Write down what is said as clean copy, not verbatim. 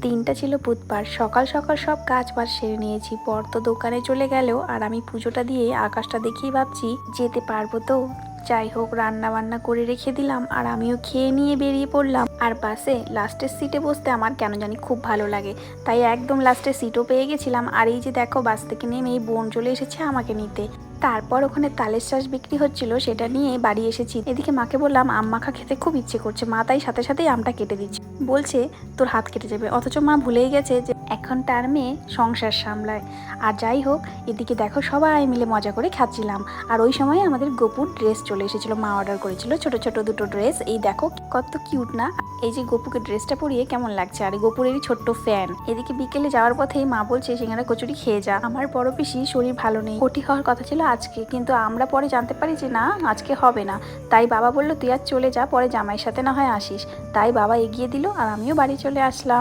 দিনটা ছিল বুধবার। সকাল সকাল সব কাজ বাজ সেরে নিয়েছি। পর তো দোকানে চলে গেলেও আর আমি পুজোটা দিয়ে আকাশটা দেখেই ভাবছি যেতে পারবো তো। যাই হোক, রান্না বান্না করে রেখে দিলাম আর আমিও খেয়ে নিয়ে বেরিয়ে পড়লাম। আর বাসে লাস্টের সিটে বসতে আমার কেন জানি খুব ভালো লাগে, তাই একদম লাস্টের সিটও পেয়ে গেছিলাম। আর এই যে দেখো, বাস থেকে নেমে এই বোন চলে এসেছে আমাকে নিতে। তারপর ওখানে তালের শ্বাস বিক্রি হচ্ছিল, সেটা নিয়ে বাড়ি এসেছি। এদিকে মাকে বললাম আম মাখা খেতে খুব ইচ্ছে করছে, মা তাই সাথে সাথেই আমটা কেটে দিচ্ছে। বলছে তোর হাত কেটে যাবে, অথচ মা ভুলেই গেছে যে এখন তার মেয়ে সংসার সামলায়। আর যাই হোক, এদিকে দেখো সবাই মিলে মজা করে খাচ্ছিলাম। আর ওই সময় আমাদের গপুর ড্রেস চলে এসেছিল, মা অর্ডার করেছিল ছোট ছোট দুটো ড্রেস। এই দেখো কত কিউট না। এই যে গপুকে ড্রেসটা পরিয়ে কেমন লাগছে, আর গপুরেরই ছোট্ট ফ্যান। এদিকে বিকেলে যাওয়ার পথেই মা বলছে সিঙ্গারা কচুরি খেয়ে যা। আমার বড় পিসি শরীর ভালো নেই, ভর্তি হওয়ার কথা ছিল আজকে, কিন্তু আমরা পরে জানতে পারি যে না, আজকে হবে না। তাই বাবা বললো তুই আজ চলে যা, পরে জামাইয়ের সাথে না হয় আসিস। তাই বাবা এগিয়ে দিল আর আমিও বাড়ি চলে আসলাম।